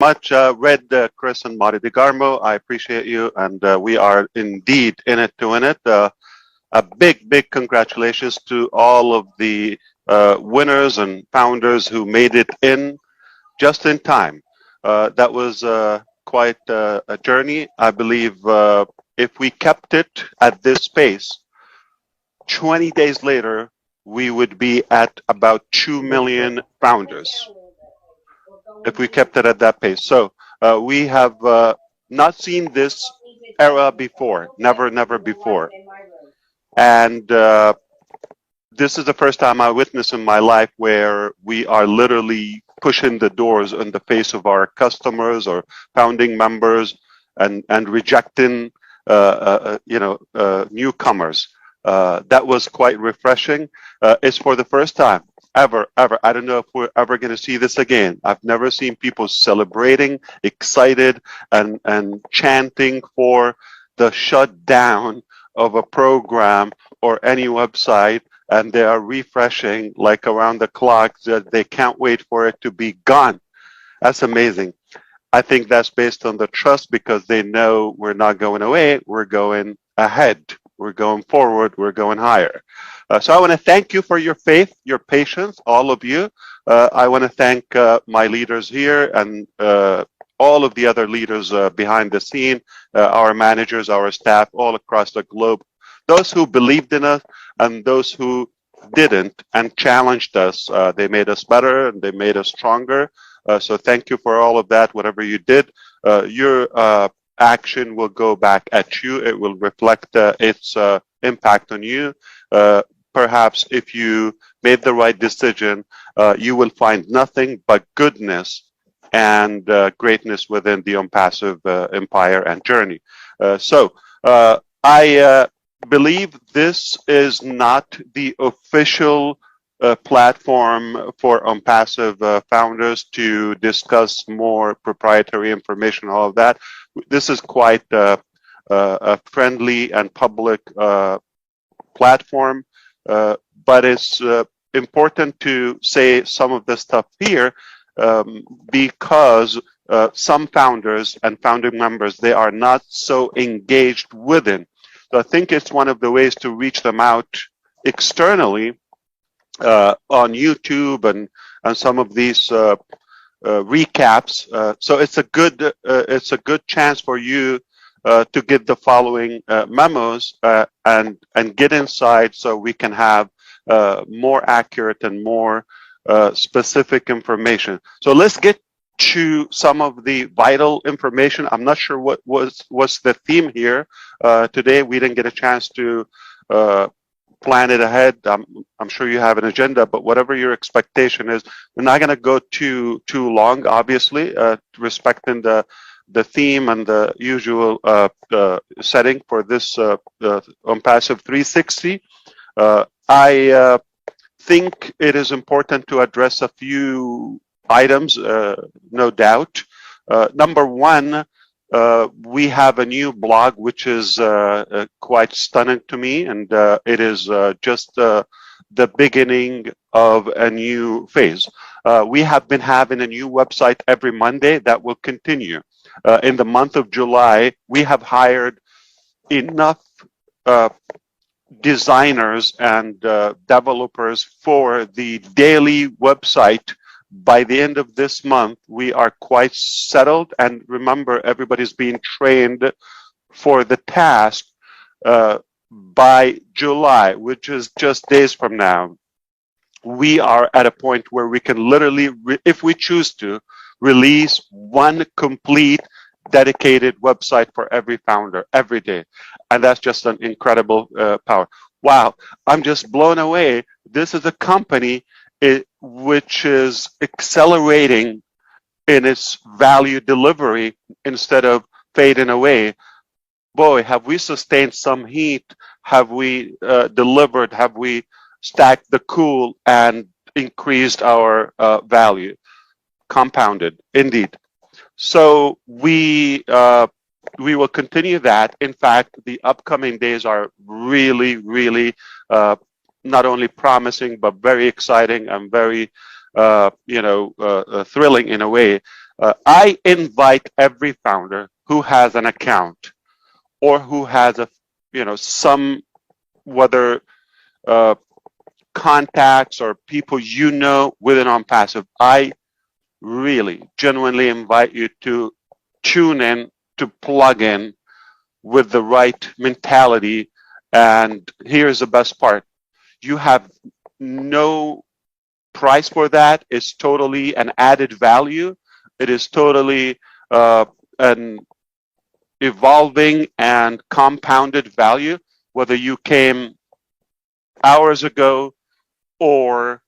much, Red, Chris, and Marty DeGarmo. I appreciate you, and we are indeed in it to win it. A big congratulations to all of the winners and founders who made it in just in time. That was quite a journey. I believe if we kept it at this pace, 20 days later, we would be at about 2 million founders if we kept it at that pace. So we have not seen this era before, never before. And this is the first time I witnessed in my life where we are literally pushing the doors in the face of our customers or founding members and rejecting, newcomers. That was quite refreshing. It's for the first time ever. I don't know if we're ever going to see this again. I've never seen people celebrating, excited, and chanting for the shutdown of a program or any website, and they are refreshing like around the clock that they can't wait for it to be gone. That's amazing. I think that's based on the trust because they know we're not going away, we're going ahead, we're going forward, we're going higher. So I want to thank you for your faith, your patience, all of you. I want to thank my leaders here and all of the other leaders behind the scene, our managers, our staff all across the globe, those who believed in us and those who didn't and challenged us. They made us better and they made us stronger. So thank you for all of that. Whatever you did, your action will go back at you. It will reflect its impact on you. Perhaps if you made the right decision, you will find nothing but goodness and greatness within the Impassive empire and journey. So I believe this is not the official platform for Impassive founders to discuss more proprietary information, all of that. This is quite a friendly and public platform, but it's important to say some of the stuff here because some founders and founding members, they are not so engaged within. So I think it's one of the ways to reach them out externally on YouTube and some of these recaps. So it's a good chance for you to get the following memos and get inside so we can have more accurate and more specific information. So let's get to some of the vital information. I'm not sure what's the theme here today. We didn't get a chance to plan it ahead. I'm sure you have an agenda, but whatever your expectation is, we're not going to go too long, obviously, respecting the theme and the usual setting for this Impassive 360. I think it is important to address a few items, no doubt. Number one, we have a new blog, which is quite stunning to me, and it is just the beginning of a new phase. We have been having a new website every Monday that will continue. In the month of July, we have hired enough designers and developers for the daily website. By the end of this month, we are quite settled. And remember, everybody's being trained for the task by July, which is just days from now. We are at a point where we can literally, if we choose to, release one complete dedicated website for every founder every day. And that's just an incredible power. Wow, I'm just blown away. This is a company which is accelerating in its value delivery instead of fading away. Boy, have we sustained some heat? Have we delivered? Have we stacked the cool and increased our value? Compounded, indeed. So we will continue that. In fact, the upcoming days are really not only promising but very exciting and very thrilling in a way. I invite every founder who has an account or who has some, whether contacts or people within OnPassive. I really genuinely invite you to tune in, to plug in with the right mentality. And here's the best part. You have no price for that. It's totally an added value. It is totally an evolving and compounded value, whether you came hours ago or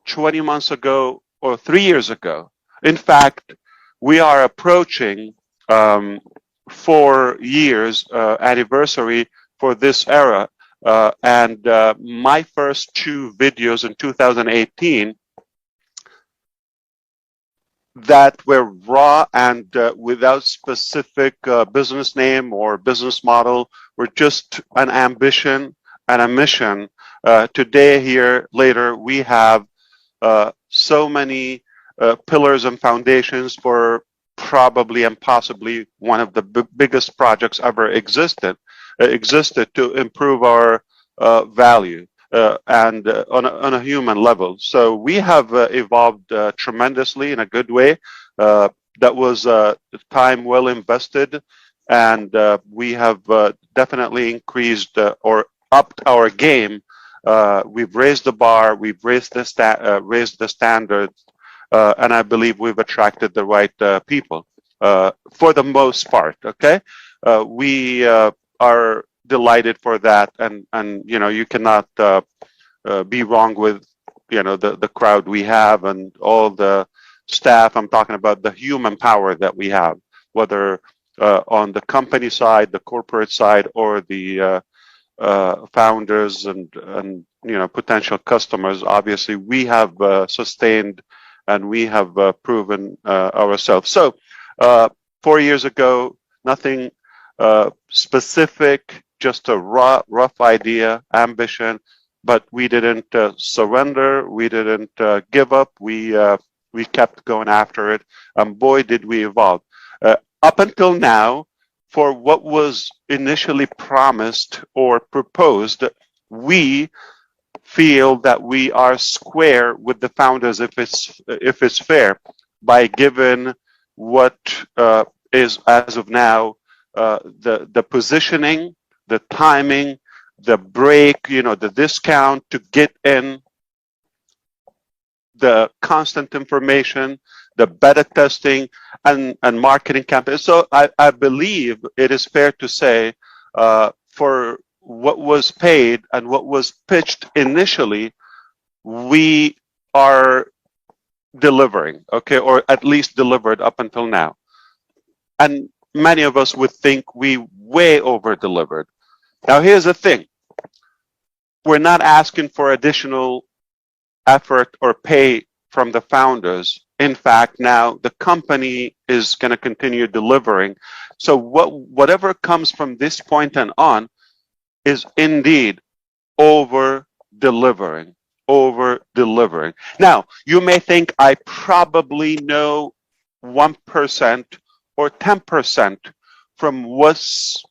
20 months ago or 3 years ago. In fact, we are approaching 4 years anniversary for this era. And my first 2 videos in 2018 that were raw and without specific business name or business model, were just an ambition and a mission. Today, here, later, we have so many pillars and foundations for probably and possibly one of the biggest projects ever existed to improve our value and on a human level. So we have evolved tremendously in a good way. That was time well invested, and we have definitely increased or upped our game. We've raised the bar, we've raised the standards, and I believe we've attracted the right people for the most part. Okay, we are delighted for that, and you cannot be wrong with the crowd we have and all the staff. I'm talking about the human power that we have, whether on the company side, the corporate side, or the founders and potential customers. Obviously, we have sustained and we have proven ourselves. So 4 years ago, nothing specific, just a rough idea, ambition, but we didn't surrender. We didn't give up. We kept going after it, and boy, did we evolve. Up until now, for what was initially promised or proposed, we feel that we are square with the founders, if it's fair, by giving what is, as of now, the positioning, the timing, the break, the discount to get in, the constant information, the beta testing, and marketing campaigns. So I believe it is fair to say for what was paid and what was pitched initially, we are delivering, okay, or at least delivered up until now. And many of us would think we way over delivered. Now, here's the thing. We're not asking for additional effort or pay from the founders. In fact, now the company is going to continue delivering. So whatever comes from this point and on is indeed over delivering. Now, you may think I probably know 1% or 10% from what's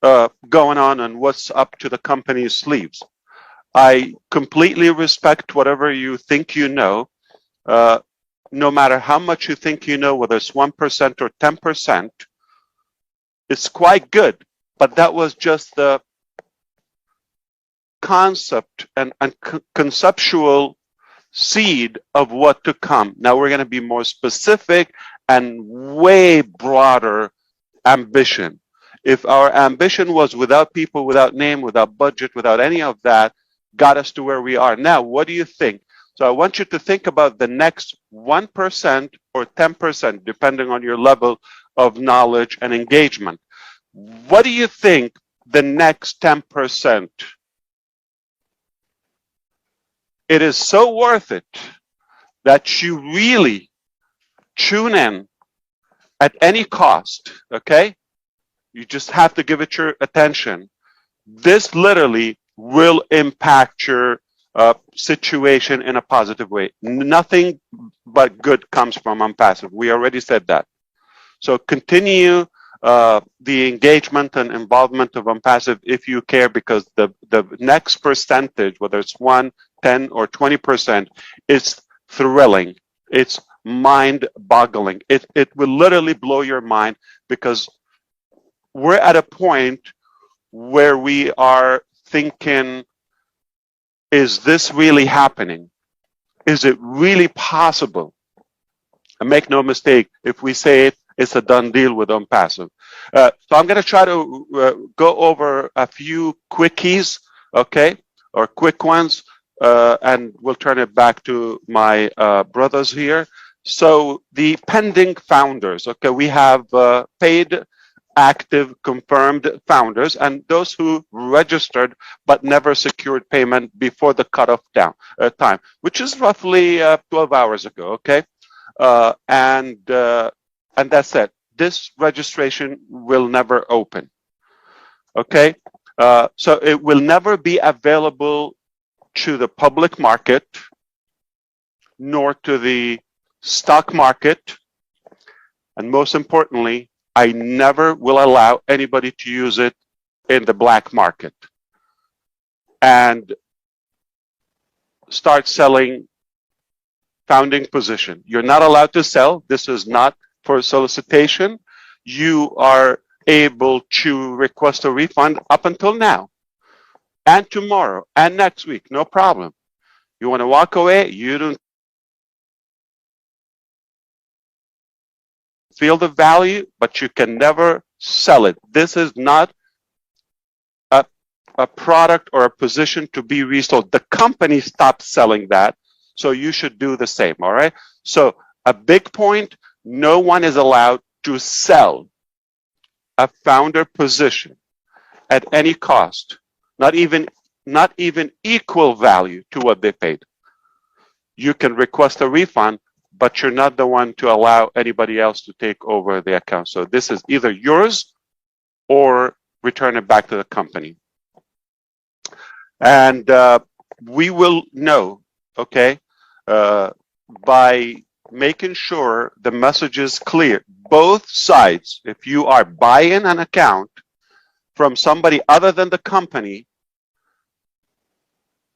going on and what's up to the company's sleeves. I completely respect whatever you think you know. No matter how much you think you know, whether it's 1% or 10%, it's quite good. But that was just the concept and conceptual seed of what to come. Now we're going to be more specific and way broader ambition. If our ambition was without people, without name, without budget, without any of that, got us to where we are now, what do you think? So I want you to think about the next 1% or 10%, depending on your level of knowledge and engagement. What do you think the next 10%? It is so worth it that you really tune in at any cost, okay? You just have to give it your attention. This literally will impact your situation in a positive way. Nothing but good comes from unpassive. We already said that. So continue the engagement and involvement of unpassive if you care, because the next percentage, whether it's 1, 10, or 20%, is thrilling. It's mind-boggling. It will literally blow your mind, because we're at a point where we are thinking, is this really happening? Is it really possible? And make no mistake, if we say it, it's a done deal with unpassive. So I'm going to try to go over a few quickies, okay, or quick ones, and we'll turn it back to my brothers here. So the pending founders, okay, we have paid, active, confirmed founders, and those who registered but never secured payment before the cutoff time, which is roughly 12 hours ago, okay? And that's it. This registration will never open, okay? So it will never be available to the public market, nor to the stock market, and most importantly, I never will allow anybody to use it in the black market and start selling founding position. You're not allowed to sell. This is not for solicitation. You are able to request a refund up until now and tomorrow and next week, no problem. You want to walk away, you don't feel the value, but you can never sell it. This is not a product or a position to be resold. The company stopped selling that, so you should do the same, all right? So a big point, no one is allowed to sell a founder position at any cost, not even equal value to what they paid. You can request a refund, but you're not the one to allow anybody else to take over the account. So this is either yours or return it back to the company. And we will know, okay, by making sure the message is clear. Both sides, if you are buying an account from somebody other than the company,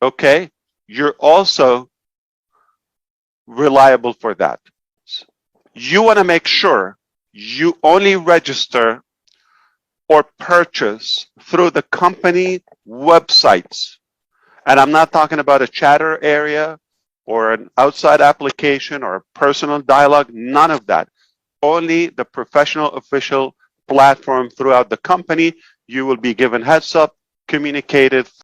okay, you're also reliable for that. You want to make sure you only register or purchase through the company websites. And I'm not talking about a chatter area or an outside application or a personal dialogue, none of that. Only the professional official platform throughout the company. You will be given heads up, communicated